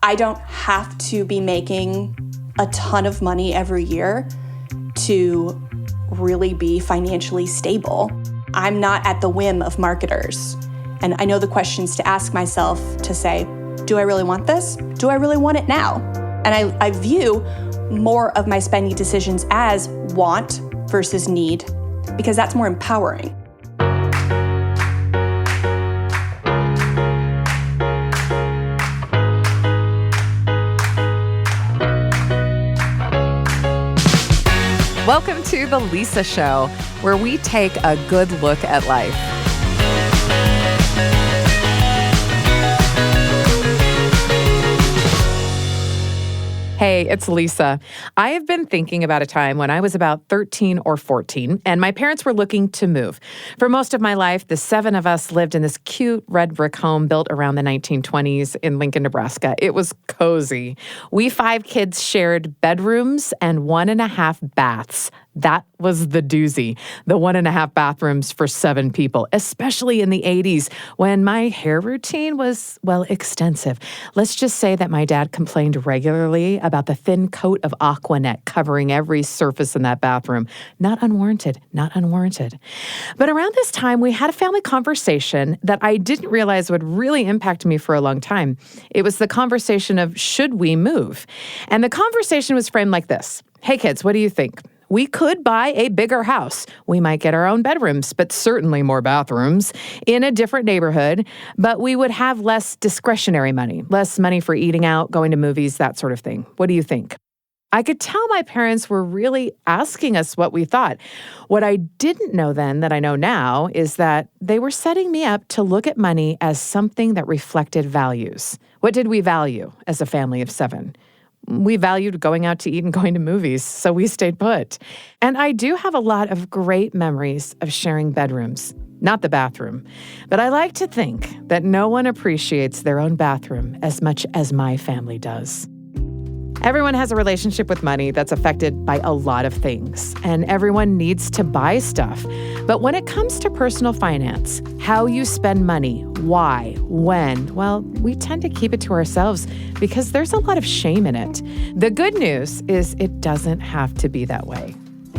I don't have to be making a ton of money every year to really be financially stable. I'm not at the whim of marketers. And I know the questions to ask myself to say, do I really want this? Do I really want it now? And I view more of my spending decisions as want versus need, because that's more empowering. Welcome to The Lisa Show, where we take a good look at life. Hey, it's Lisa. I have been thinking about a time when I was about 13 or 14, and my parents were looking to move. For most of my life, the 7 of us lived in this cute red brick home built around the 1920s in Lincoln, Nebraska. It was cozy. We 5 kids shared bedrooms and 1.5 baths. That was the doozy, the 1.5 bathrooms for 7 people, especially in the 80s when my hair routine was, well, extensive. Let's just say that my dad complained regularly about the thin coat of Aquanet covering every surface in that bathroom. Not unwarranted, not unwarranted. But around this time, we had a family conversation that I didn't realize would really impact me for a long time. It was the conversation of, should we move? And the conversation was framed like this. Hey kids, what do you think? We could buy a bigger house. We might get our own bedrooms, but certainly more bathrooms in a different neighborhood, but we would have less discretionary money, less money for eating out, going to movies, that sort of thing. What do you think? I could tell my parents were really asking us what we thought. What I didn't know then that I know now is that they were setting me up to look at money as something that reflected values. What did we value as a family of 7? We valued going out to eat and going to movies, so we stayed put. And I do have a lot of great memories of sharing bedrooms, not the bathroom. But I like to think that no one appreciates their own bathroom as much as my family does. Everyone has a relationship with money that's affected by a lot of things, and everyone needs to buy stuff. But when it comes to personal finance, how you spend money, why, when, well, we tend to keep it to ourselves because there's a lot of shame in it. The good news is it doesn't have to be that way.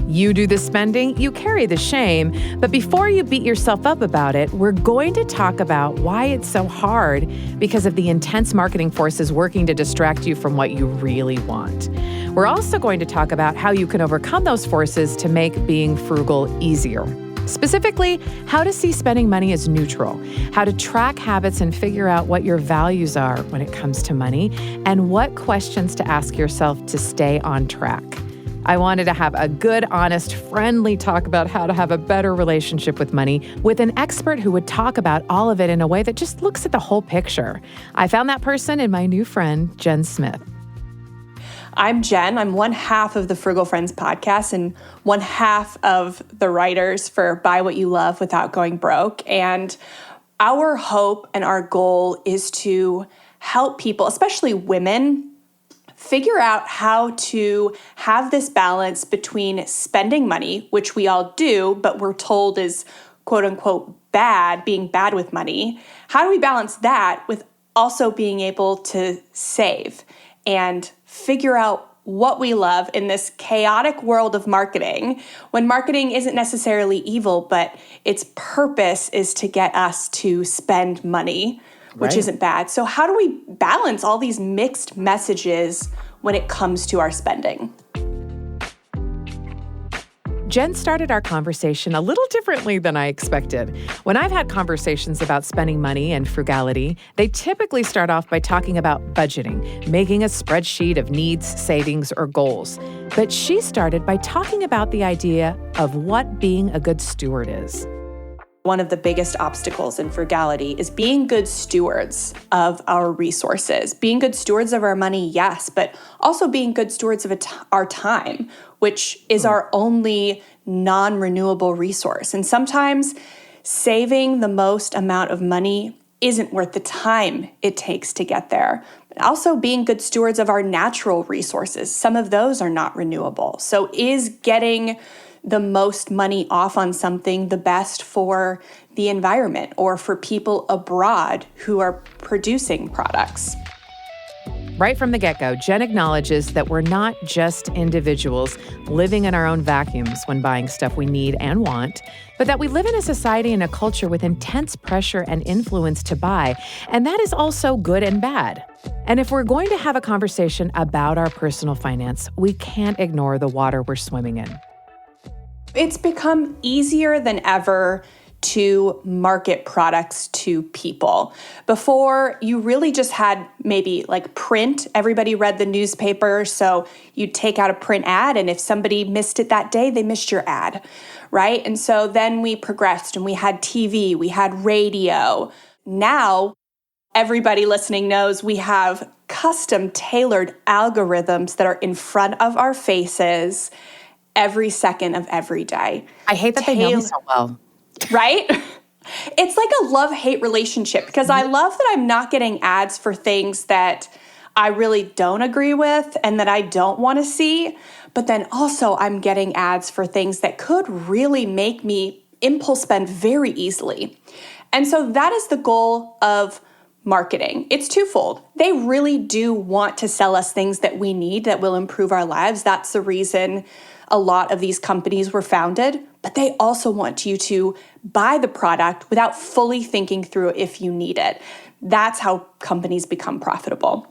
You do the spending, you carry the shame, but before you beat yourself up about it, we're going to talk about why it's so hard because of the intense marketing forces working to distract you from what you really want. We're also going to talk about how you can overcome those forces to make being frugal easier. Specifically, how to see spending money as neutral, how to track habits and figure out what your values are when it comes to money, and what questions to ask yourself to stay on track. I wanted to have a good, honest, friendly talk about how to have a better relationship with money with an expert who would talk about all of it in a way that just looks at the whole picture. I found that person in my new friend, Jen Smith. I'm Jen. I'm one half of the Frugal Friends podcast and one half of the writers for Buy What You Love Without Going Broke. And our hope and our goal is to help people, especially women, figure out how to have this balance between spending money, which we all do, but we're told is quote unquote bad, being bad with money. How do we balance that with also being able to save and figure out what we love in this chaotic world of marketing, when marketing isn't necessarily evil, but its purpose is to get us to spend money, which isn't bad. So how do we balance all these mixed messages when it comes to our spending? Jen started our conversation a little differently than I expected. When I've had conversations about spending money and frugality, they typically start off by talking about budgeting, making a spreadsheet of needs, savings, or goals. But she started by talking about the idea of what being a good steward is. One of the biggest obstacles in frugality is being good stewards of our resources. Being good stewards of our money, yes, but also being good stewards of our time, which is our only non-renewable resource. And sometimes saving the most amount of money isn't worth the time it takes to get there. But also being good stewards of our natural resources. Some of those are not renewable. So is getting the most money off on something the best for the environment or for people abroad who are producing products? Right from the get-go, Jen acknowledges that we're not just individuals living in our own vacuums when buying stuff we need and want, but that we live in a society and a culture with intense pressure and influence to buy, and that is also good and bad. And if we're going to have a conversation about our personal finance, we can't ignore the water we're swimming in. It's become easier than ever to market products to people. Before, you really just had maybe like print. Everybody read the newspaper, so you'd take out a print ad, and if somebody missed it that day, they missed your ad, right? And so then we progressed and we had TV, we had radio. Now, everybody listening knows we have custom tailored algorithms that are in front of our faces every second of every day. I hate that they know me so well. Right? It's like a love-hate relationship because I love that I'm not getting ads for things that I really don't agree with and that I don't want to see. But then also I'm getting ads for things that could really make me impulse spend very easily. And so that is the goal of marketing. It's twofold. They really do want to sell us things that we need that will improve our lives. That's the reason a lot of these companies were founded, but they also want you to buy the product without fully thinking through if you need it. That's how companies become profitable.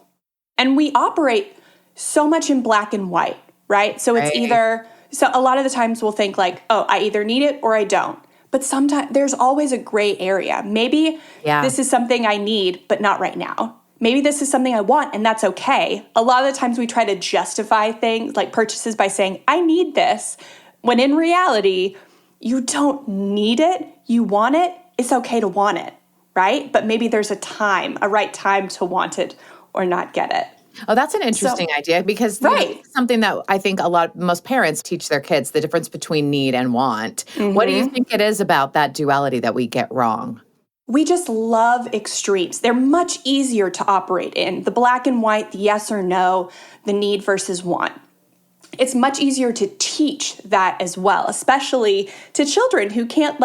And we operate so much in black and white, right? So it's either, so a lot of the times we'll think like, oh, I either need it or I don't. But sometimes there's always a gray area. Maybe this is something I need, but not right now. Maybe this is something I want, and that's okay. A lot of the times we try to justify things like purchases by saying, I need this, when in reality, you don't need it, you want it, it's okay to want it, right? But maybe there's a right time to want it or not get it. Oh, that's an interesting idea because it's something that I think most parents teach their kids, the difference between need and want. Mm-hmm. What do you think it is about that duality that we get wrong? We just love extremes. They're much easier to operate in. The black and white, the yes or no, the need versus want. It's much easier to teach that as well, especially to children who can't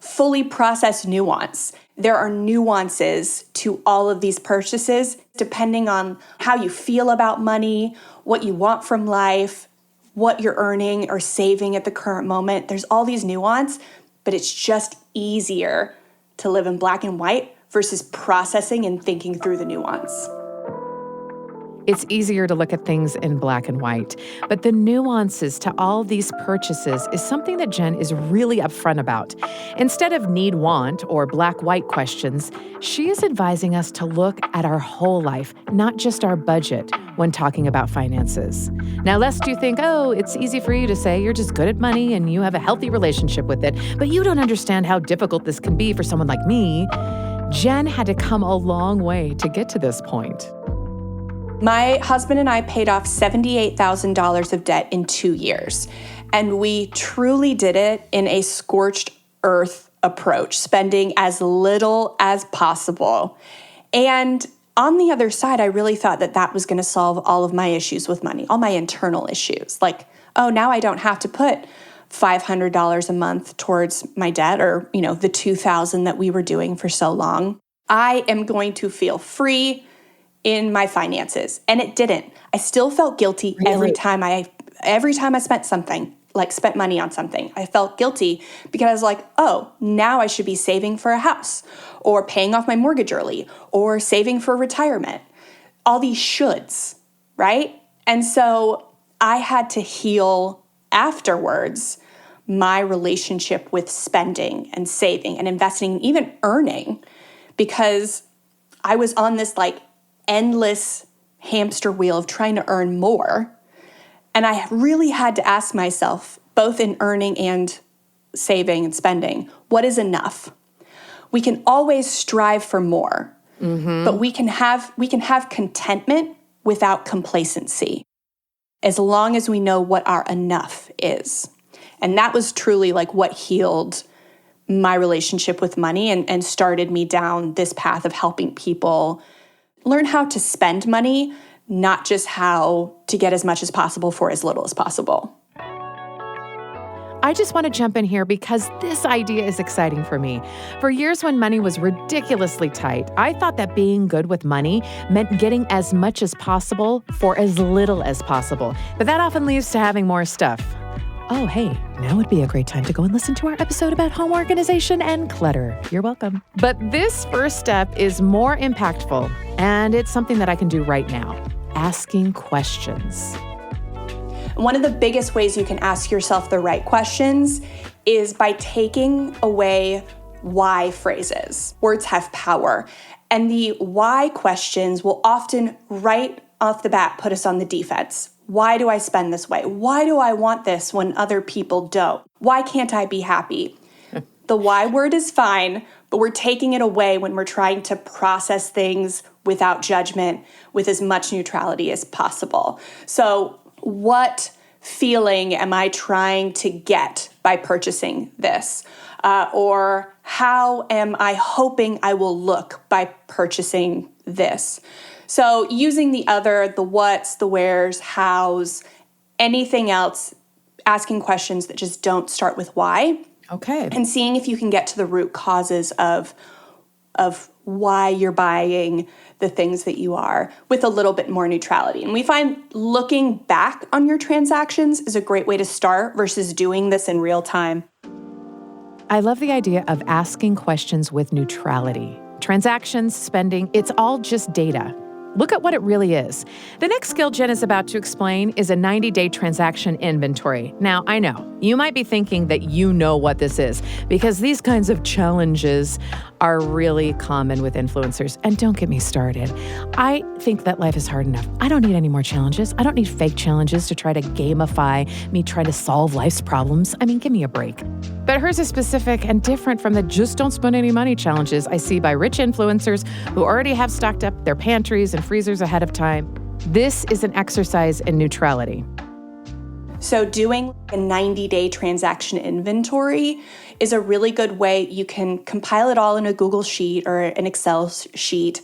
fully process nuance. There are nuances to all of these purchases depending on how you feel about money, what you want from life, what you're earning or saving at the current moment. There's all these nuance, but it's just easier to live in black and white versus processing and thinking through the nuance. It's easier to look at things in black and white, but the nuances to all these purchases is something that Jen is really upfront about. Instead of need-want or black-white questions, she is advising us to look at our whole life, not just our budget, when talking about finances. Now, lest you think, oh, it's easy for you to say you're just good at money and you have a healthy relationship with it, but you don't understand how difficult this can be for someone like me, Jen had to come a long way to get to this point. My husband and I paid off $78,000 of debt in 2 years, and we truly did it in a scorched earth approach, spending as little as possible. And on the other side, I really thought that that was going to solve all of my issues with money, all my internal issues. Like, oh, now I don't have to put $500 a month towards my debt or, the $2,000 that we were doing for so long. I am going to feel free in my finances. And it didn't. I still felt guilty every time I spent money on something. I felt guilty because I was like, oh, now I should be saving for a house or paying off my mortgage early or saving for retirement. All these shoulds, right? And so I had to heal afterwards my relationship with spending and saving and investing and even earning, because I was on this endless hamster wheel of trying to earn more. And I really had to ask myself, both in earning and saving and spending, what is enough? We can always strive for more, but we can have contentment without complacency, as long as we know what our enough is. And that was truly what healed my relationship with money and started me down this path of helping people learn how to spend money, not just how to get as much as possible for as little as possible. I just want to jump in here because this idea is exciting for me. For years when money was ridiculously tight, I thought that being good with money meant getting as much as possible for as little as possible. But that often leads to having more stuff. Oh, hey, now would be a great time to go and listen to our episode about home organization and clutter. You're welcome. But this first step is more impactful, and it's something that I can do right now. Asking questions. One of the biggest ways you can ask yourself the right questions is by taking away why phrases. Words have power, and the why questions will often right off the bat put us on the defense. Why do I spend this way? Why do I want this when other people don't? Why can't I be happy? The why word is fine, but we're taking it away when we're trying to process things without judgment, with as much neutrality as possible. So what feeling am I trying to get by purchasing this? Or how am I hoping I will look by purchasing this? So using the whats, the wheres, hows, anything else, asking questions that just don't start with why. Okay. And seeing if you can get to the root causes of why you're buying the things that you are with a little bit more neutrality. And we find looking back on your transactions is a great way to start versus doing this in real time. I love the idea of asking questions with neutrality. Transactions, spending, it's all just data. Look at what it really is. The next skill Jen is about to explain is a 90-day transaction inventory. Now, I know, you might be thinking that you know what this is because these kinds of challenges are really common with influencers. And don't get me started. I think that life is hard enough. I don't need any more challenges. I don't need fake challenges to try to gamify me trying to solve life's problems. I mean, give me a break. But hers is specific and different from the just don't spend any money challenges I see by rich influencers who already have stocked up their pantries and freezers ahead of time. This is an exercise in neutrality. So doing a 90-day transaction inventory is a really good way. You can compile it all in a Google sheet or an Excel sheet,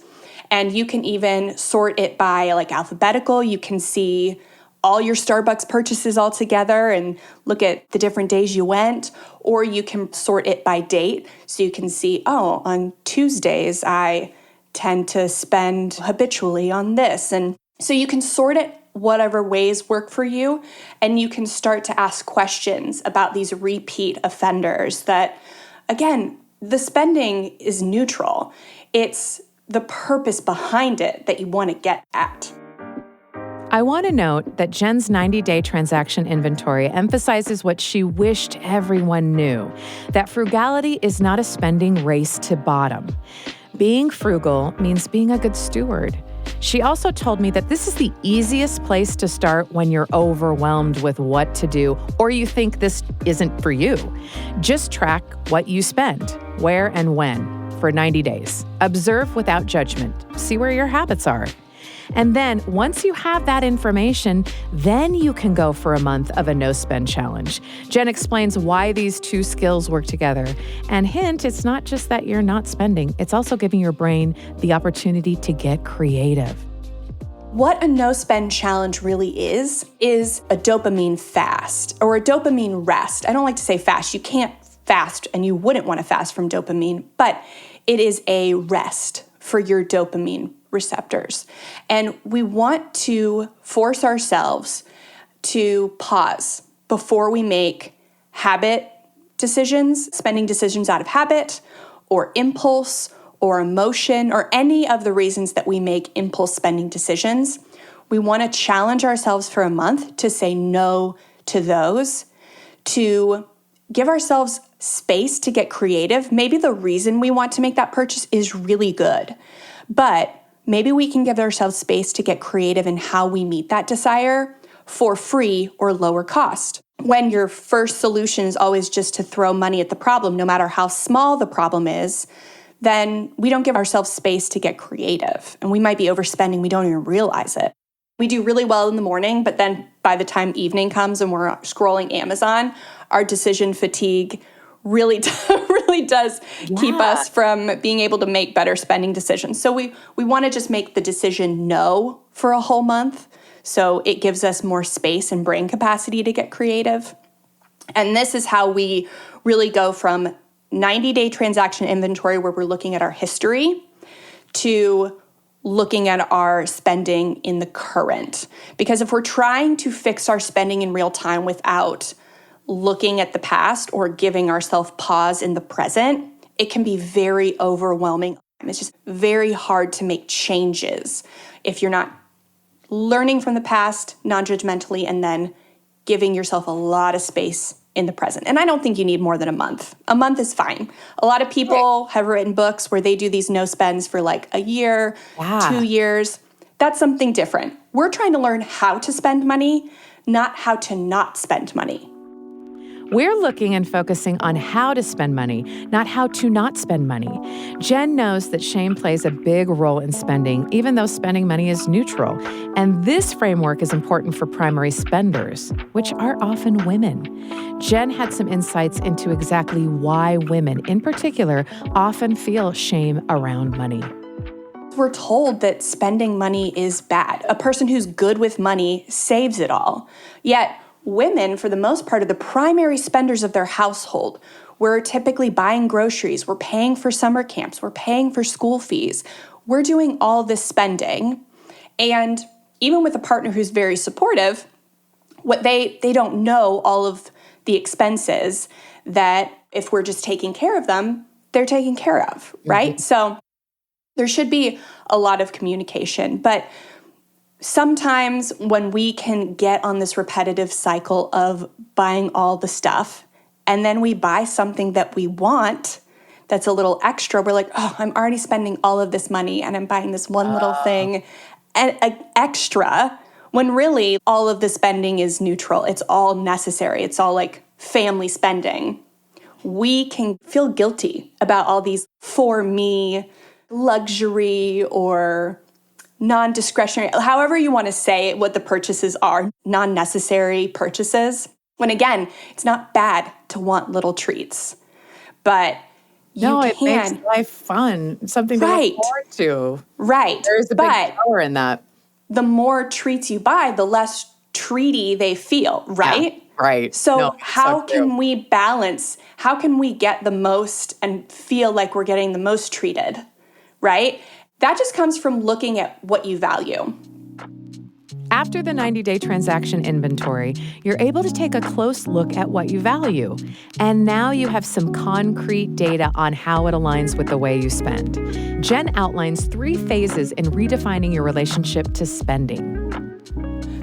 and you can even sort it by like alphabetical. You can see all your Starbucks purchases all together and look at the different days you went, or you can sort it by date. So you can see, oh, on Tuesdays, I tend to spend habitually on this. And so you can sort it whatever ways work for you, and you can start to ask questions about these repeat offenders that, again, the spending is neutral. It's the purpose behind it that you want to get at. I want to note that Jen's 90-day transaction inventory emphasizes what she wished everyone knew, that frugality is not a spending race to bottom. Being frugal means being a good steward. She also told me that this is the easiest place to start when you're overwhelmed with what to do or you think this isn't for you. Just track what you spend, where and when, for 90 days. Observe without judgment. See where your habits are. And then once you have that information, then you can go for a month of a no-spend challenge. Jen explains why these two skills work together. And hint, it's not just that you're not spending, it's also giving your brain the opportunity to get creative. What a no-spend challenge really is a dopamine fast or a dopamine rest. I don't like to say fast. You can't fast and you wouldn't want to fast from dopamine, but it is a rest for your dopamine receptors. And we want to force ourselves to pause before we make habit decisions, spending decisions out of habit or impulse or emotion or any of the reasons that we make impulse spending decisions. We want to challenge ourselves for a month to say no to those, to give ourselves space to get creative. Maybe the reason we want to make that purchase is really good, but maybe we can give ourselves space to get creative in how we meet that desire for free or lower cost. When your first solution is always just to throw money at the problem, no matter how small the problem is, then we don't give ourselves space to get creative. And we might be overspending, we don't even realize it. We do really well in the morning, but then by the time evening comes and we're scrolling Amazon, our decision fatigue really does keep us from being able to make better spending decisions. So we want to just make the decision no for a whole month, so it gives us more space and brain capacity to get creative. And this is how we really go from 90-day transaction inventory, where we're looking at our history, to looking at our spending in the current. Because if we're trying to fix our spending in real time without looking at the past or giving ourselves pause in the present, it can be very overwhelming. It's just very hard to make changes if you're not learning from the past non-judgmentally and then giving yourself a lot of space in the present. And I don't think you need more than a month. A month is fine. A lot of people have written books where they do these no spends for like a year, 2 years. That's something different. We're trying to learn how to spend money, not how to not spend money. We're looking and focusing on how to spend money, not how to not spend money. Jen knows that shame plays a big role in spending, even though spending money is neutral. And this framework is important for primary spenders, which are often women. Jen had some insights into exactly why women, in particular, often feel shame around money. We're told that spending money is bad. A person who's good with money saves it all. Yet, women, for the most part, are the primary spenders of their household. We're typically buying groceries, we're paying for summer camps, we're paying for school fees. We're doing all this spending. And even with a partner who's very supportive, what they don't know all of the expenses that if we're just taking care of them, they're taken care of, right? So there should be a lot of communication. But sometimes when we can get on this repetitive cycle of buying all the stuff and then we buy something that we want that's a little extra, we're like, oh, I'm already spending all of this money and I'm buying this one little thing and extra, when really all of the spending is neutral. It's all necessary. It's all like family spending. We can feel guilty about all these for me luxury or non-discretionary, however you want to say what the purchases are, non-necessary purchases. When again, it's not bad to want little treats, but it makes life fun, something to look forward to. Right. There's a big power in that. The more treats you buy, the less treaty they feel, right? Yeah, right. So how can we balance, how can we get the most and feel like we're getting the most treated, right? That just comes from looking at what you value. After the 90-day transaction inventory, you're able to take a close look at what you value. And now you have some concrete data on how it aligns with the way you spend. Jen outlines 3 phases in redefining your relationship to spending.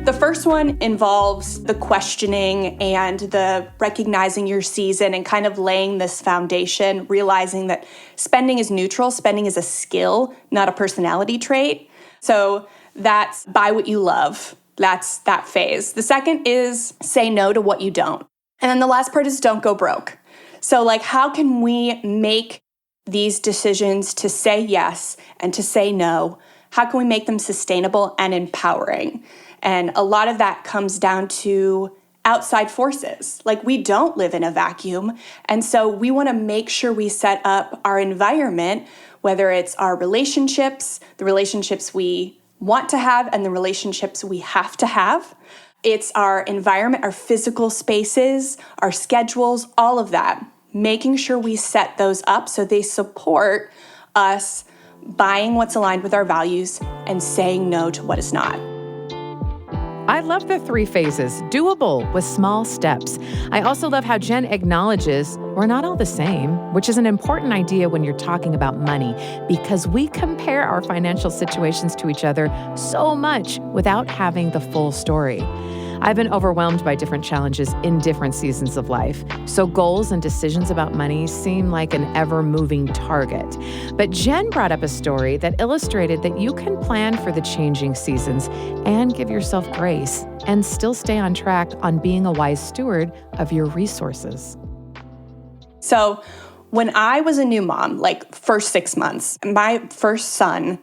The first one involves the questioning and the recognizing your season and kind of laying this foundation, realizing that spending is neutral. Spending is a skill, not a personality trait. So that's buy what you love. That's that phase. The second is say no to what you don't. And then the last part is don't go broke. So like, how can we make these decisions to say yes and to say no? How can we make them sustainable and empowering? And a lot of that comes down to outside forces. Like, we don't live in a vacuum. And so we want to make sure we set up our environment, whether it's our relationships, the relationships we want to have, and the relationships we have to have. It's our environment, our physical spaces, our schedules, all of that. Making sure we set those up so they support us buying what's aligned with our values and saying no to what is not. I love the 3 phases, doable with small steps. I also love how Jen acknowledges we're not all the same, which is an important idea when you're talking about money, because we compare our financial situations to each other so much without having the full story. I've been overwhelmed by different challenges in different seasons of life, so goals and decisions about money seem like an ever-moving target. But Jen brought up a story that illustrated that you can plan for the changing seasons and give yourself grace and still stay on track on being a wise steward of your resources. So when I was a new mom, like first 6 months, my first son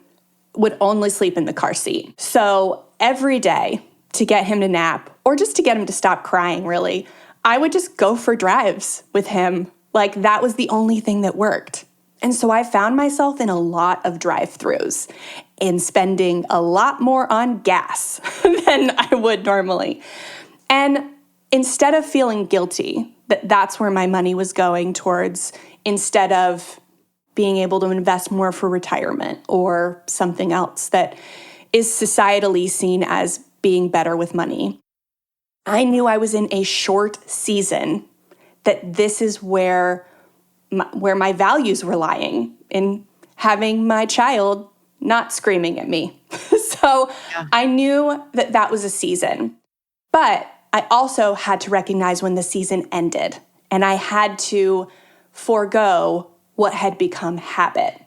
would only sleep in the car seat. So every day, to get him to nap, or just to get him to stop crying, really, I would just go for drives with him. Like, that was the only thing that worked. And so I found myself in a lot of drive-thrus and spending a lot more on gas than I would normally. And instead of feeling guilty that that's where my money was going towards, instead of being able to invest more for retirement or something else that is societally seen as being better with money. I knew I was in a short season, that this is where my values were lying, in having my child not screaming at me. So I knew that that was a season. But I also had to recognize when the season ended, and I had to forego what had become habit.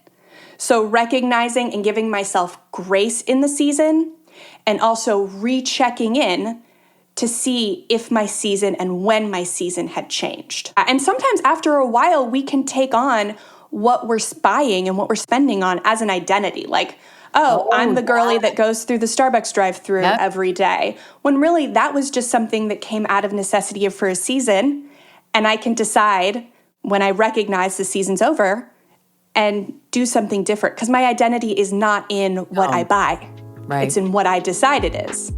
So recognizing and giving myself grace in the season, and also rechecking in to see if my season and when my season had changed. And sometimes after a while, we can take on what we're buying and what we're spending on as an identity. Like, I'm the girly that goes through the Starbucks drive-through every day. When really that was just something that came out of necessity for a season. And I can decide when I recognize the season's over and do something different. Because my identity is not in what I buy. Right. It's in what I decide it is.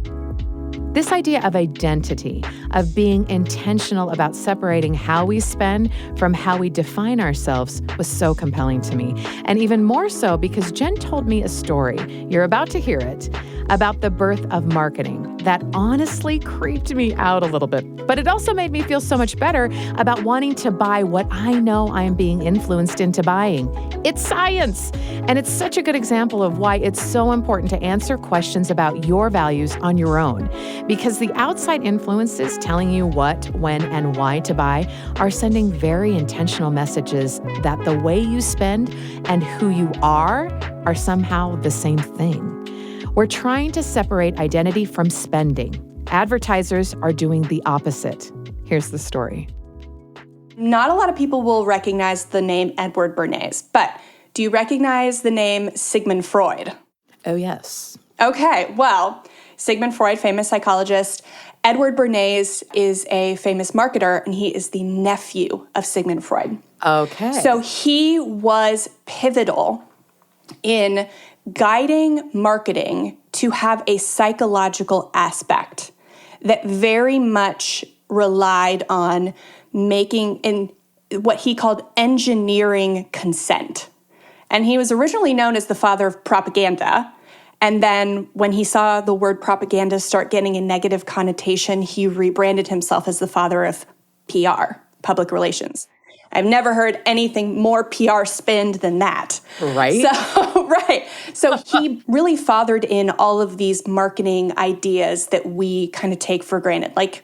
This idea of identity, of being intentional about separating how we spend from how we define ourselves, was so compelling to me. And even more so because Jen told me a story, you're about to hear it, about the birth of marketing that honestly creeped me out a little bit. But it also made me feel so much better about wanting to buy what I know I am being influenced into buying. It's science. And it's such a good example of why it's so important to answer questions about your values on your own. Because the outside influences telling you what, when, and why to buy are sending very intentional messages that the way you spend and who you are somehow the same thing. We're trying to separate identity from spending. Advertisers are doing the opposite. Here's the story. Not a lot of people will recognize the name Edward Bernays, but do you recognize the name Sigmund Freud? Oh, yes. Okay, well, Sigmund Freud, famous psychologist. Edward Bernays is a famous marketer, and he is the nephew of Sigmund Freud. Okay. So he was pivotal in guiding marketing to have a psychological aspect that very much relied on making in what he called engineering consent. And he was originally known as the father of propaganda. And then when he saw the word propaganda start getting a negative connotation, he rebranded himself as the father of PR, public relations. I've never heard anything more PR spinned than that. Right. So he really fathered in all of these marketing ideas that we kind of take for granted, like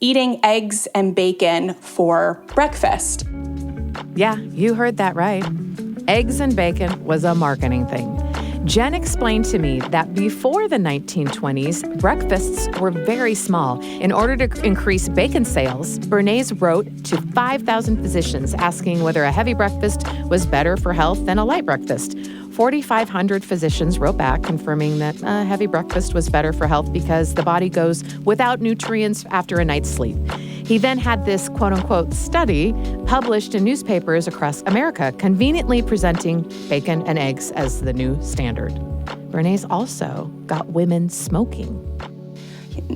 eating eggs and bacon for breakfast. Yeah, you heard that right. Eggs and bacon was a marketing thing. Jen explained to me that before the 1920s, breakfasts were very small. In order to increase bacon sales, Bernays wrote to 5,000 physicians asking whether a heavy breakfast was better for health than a light breakfast. 4,500 physicians wrote back confirming that a heavy breakfast was better for health because the body goes without nutrients after a night's sleep. He then had this quote-unquote study published in newspapers across America, conveniently presenting bacon and eggs as the new standard. Bernays also got women smoking.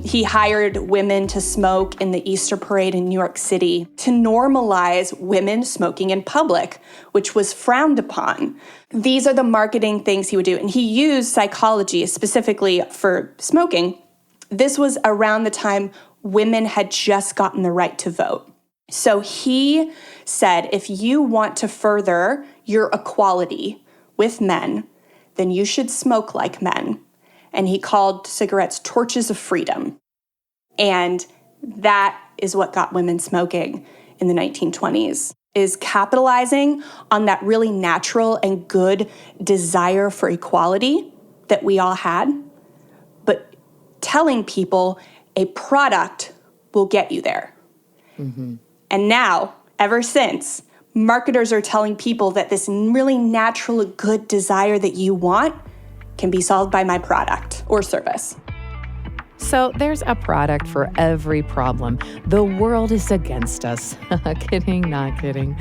He hired women to smoke in the Easter Parade in New York City to normalize women smoking in public, which was frowned upon. These are the marketing things he would do. And he used psychology specifically for smoking. This was around the time women had just gotten the right to vote. So he said, if you want to further your equality with men, then you should smoke like men. And he called cigarettes torches of freedom. And that is what got women smoking in the 1920s, is capitalizing on that really natural and good desire for equality that we all had, but telling people a product will get you there. Mm-hmm. And now, ever since, marketers are telling people that this really natural, good desire that you want can be solved by my product or service. So there's a product for every problem. The world is against us. Kidding, not kidding.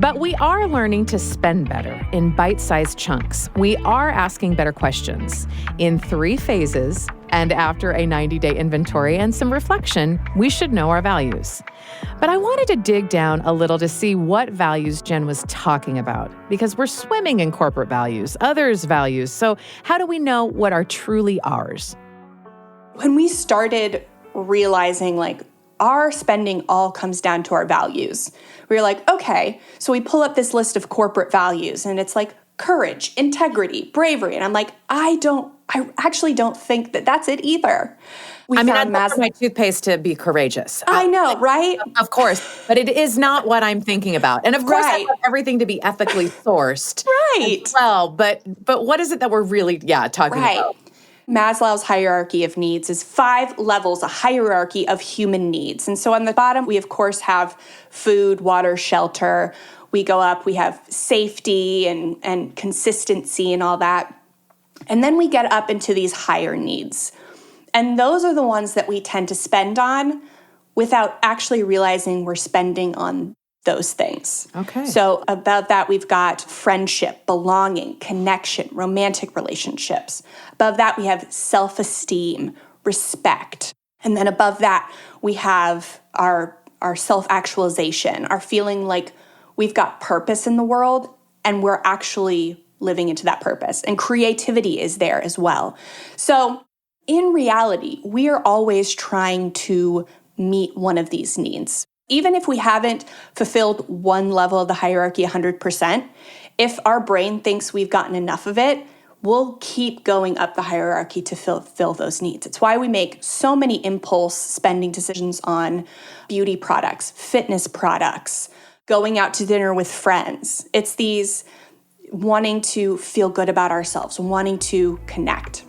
But we are learning to spend better in bite-sized chunks. We are asking better questions. In 3 phases, And after a 90-day inventory and some reflection, we should know our values. But I wanted to dig down a little to see what values Jen was talking about, because we're swimming in corporate values, others' values. So how do we know what are truly ours? When we started realizing our spending all comes down to our values, we were like, okay, so we pull up this list of corporate values and it's like courage, integrity, bravery. And I'm like, I actually don't think that that's it either. I'd love for my toothpaste to be courageous. I know, right? Of course, but it is not what I'm thinking about. And of course, I Right. want everything to be ethically sourced. Right. as well, but what is it that we're really, talking Right. about? Maslow's hierarchy of needs is 5 levels, a hierarchy of human needs. And so on the bottom, we of course have food, water, shelter. We go up, we have safety and consistency and all that. And then we get up into these higher needs. And those are the ones that we tend to spend on without actually realizing we're spending on those things. Okay. So above that, we've got friendship, belonging, connection, romantic relationships. Above that, we have self-esteem, respect. And then above that, we have our self-actualization, our feeling like we've got purpose in the world and we're actually living into that purpose. And creativity is there as well. So in reality, we are always trying to meet one of these needs. Even if we haven't fulfilled one level of the hierarchy 100%, if our brain thinks we've gotten enough of it, we'll keep going up the hierarchy to fulfill those needs. It's why we make so many impulse spending decisions on beauty products, fitness products, going out to dinner with friends. It's these wanting to feel good about ourselves, wanting to connect.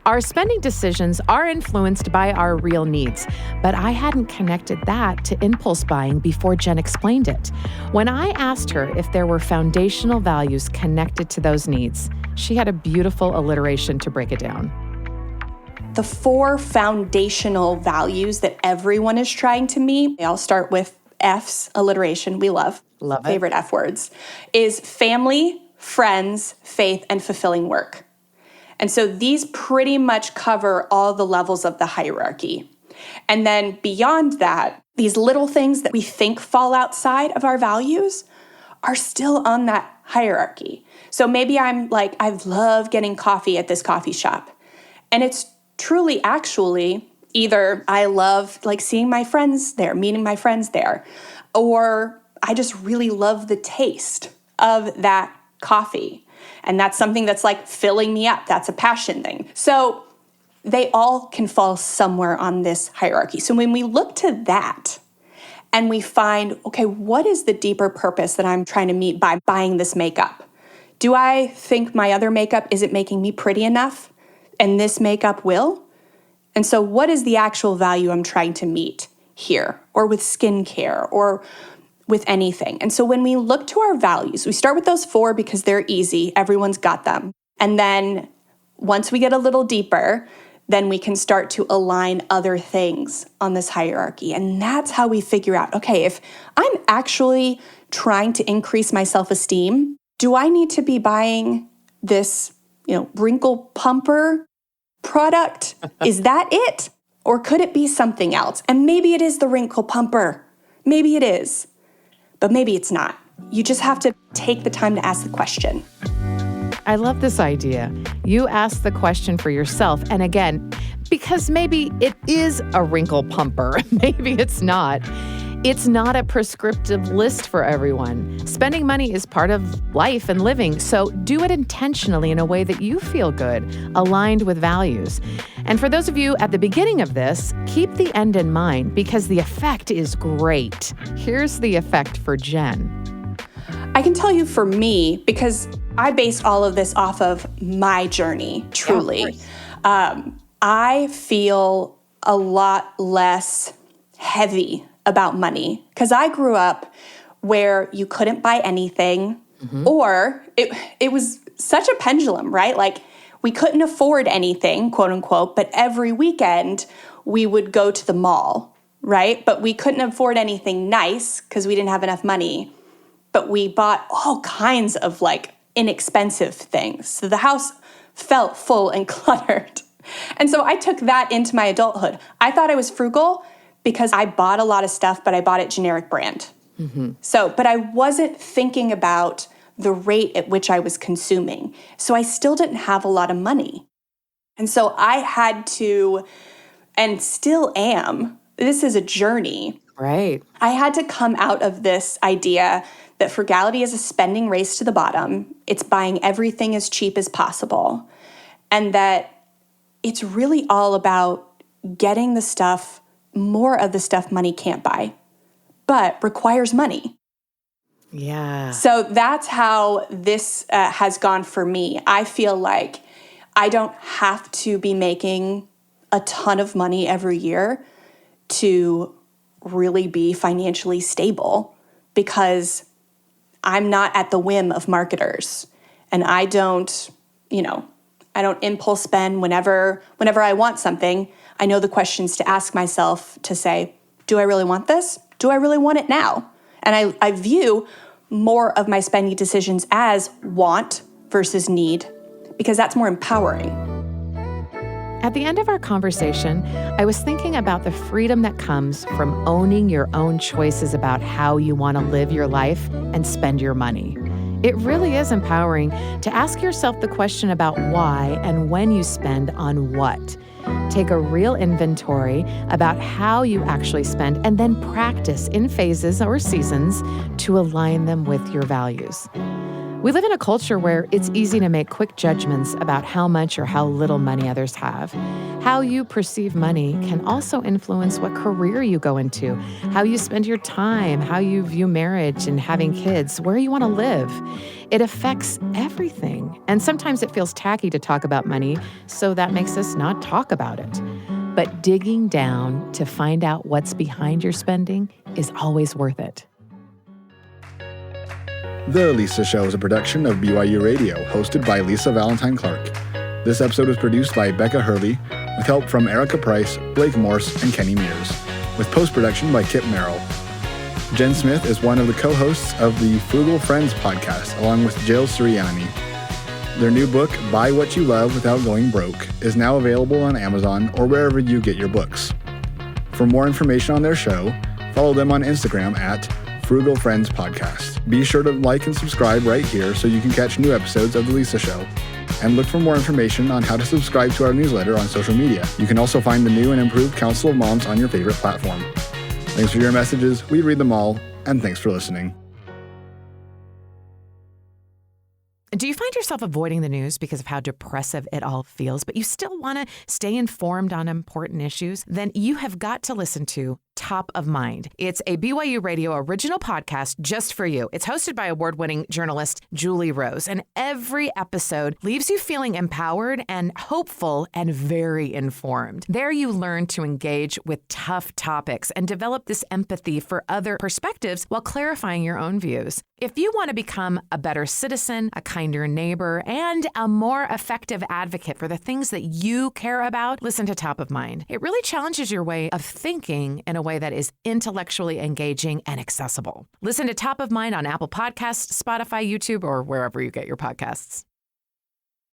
Our spending decisions are influenced by our real needs, but I hadn't connected that to impulse buying before Jen explained it. When I asked her if there were foundational values connected to those needs, she had a beautiful alliteration to break it down. The 4 foundational values that everyone is trying to meet, they all start with F's, alliteration, we love. Love it. Favorite F words, is family, friends, faith, and fulfilling work. And so these pretty much cover all the levels of the hierarchy. And then beyond that, these little things that we think fall outside of our values are still on that hierarchy. So maybe I'm like, I love getting coffee at this coffee shop. And it's truly actually either I love seeing my friends there, meeting my friends there, or I just really love the taste of that coffee. And that's something that's filling me up. That's a passion thing. So they all can fall somewhere on this hierarchy. So when we look to that and we find, okay, what is the deeper purpose that I'm trying to meet by buying this makeup? Do I think my other makeup isn't making me pretty enough and this makeup will? And so what is the actual value I'm trying to meet here or with skincare or with anything? And so when we look to our values, we start with those 4 because they're easy. Everyone's got them. And then once we get a little deeper, then we can start to align other things on this hierarchy. And that's how we figure out, okay, if I'm actually trying to increase my self-esteem, do I need to be buying this, wrinkle pumper product? Is that it? Or could it be something else? And maybe it is the wrinkle pumper. Maybe it is. But maybe it's not. You just have to take the time to ask the question. I love this idea. You ask the question for yourself. And again, because maybe it is a wrinkle pumper, maybe it's not. It's not a prescriptive list for everyone. Spending money is part of life and living, so do it intentionally in a way that you feel good, aligned with values. And for those of you at the beginning of this, keep the end in mind because the effect is great. Here's the effect for Jen. I can tell you for me, because I based all of this off of my journey, truly. I feel a lot less heavy about money because I grew up where you couldn't buy anything or it was such a pendulum, right? We couldn't afford anything, quote unquote, but every weekend we would go to the mall, right? But we couldn't afford anything nice because we didn't have enough money. But we bought all kinds of inexpensive things. So the house felt full and cluttered. And so I took that into my adulthood. I thought I was frugal because I bought a lot of stuff, but I bought it generic brand. But I wasn't thinking about the rate at which I was consuming. So I still didn't have a lot of money. And so I had to, and still am, this is a journey. Right. I had to come out of this idea that frugality is a spending race to the bottom. It's buying everything as cheap as possible. And that it's really all about getting the stuff, more of the stuff money can't buy, but requires money. Yeah. So that's how this has gone for me. I feel like I don't have to be making a ton of money every year to really be financially stable, because I'm not at the whim of marketers, and I don't impulse spend whenever I want something. I know the questions to ask myself to say, do I really want this? Do I really want it now? And I view more of my spending decisions as want versus need, because that's more empowering. At the end of our conversation, I was thinking about the freedom that comes from owning your own choices about how you want to live your life and spend your money. It really is empowering to ask yourself the question about why and when you spend on what. Take a real inventory about how you actually spend, and then practice in phases or seasons to align them with your values. We live in a culture where it's easy to make quick judgments about how much or how little money others have. How you perceive money can also influence what career you go into, how you spend your time, how you view marriage and having kids, where you want to live. It affects everything. And sometimes it feels tacky to talk about money, so that makes us not talk about it. But digging down to find out what's behind your spending is always worth it. The Lisa Show is a production of BYU Radio, hosted by Lisa Valentine Clark. This episode was produced by Becca Hurley, with help from Erica Price, Blake Morse, and Kenny Mears, with post-production by Kip Merrill. Jen Smith is one of the co-hosts of the Frugal Friends podcast, along with Jill Suriani. Their new book, Buy What You Love Without Going Broke, is now available on Amazon or wherever you get your books. For more information on their show, follow them on Instagram at Frugal Friends Podcast. Be sure to like and subscribe right here so you can catch new episodes of The Lisa Show. And look for more information on how to subscribe to our newsletter on social media. You can also find the new and improved Council of Moms on your favorite platform. Thanks for your messages. We read them all, and thanks for listening. Do you find yourself avoiding the news because of how depressive it all feels, but you still want to stay informed on important issues? Then you have got to listen to Top of Mind. It's a BYU Radio original podcast just for you. It's hosted by award-winning journalist Julie Rose, and every episode leaves you feeling empowered and hopeful and very informed. There you learn to engage with tough topics and develop this empathy for other perspectives while clarifying your own views. If you want to become a better citizen, a kinder neighbor, and a more effective advocate for the things that you care about, listen to Top of Mind. It really challenges your way of thinking in a way that is intellectually engaging and accessible. Listen to Top of Mind on Apple Podcasts, Spotify, YouTube, or wherever you get your podcasts.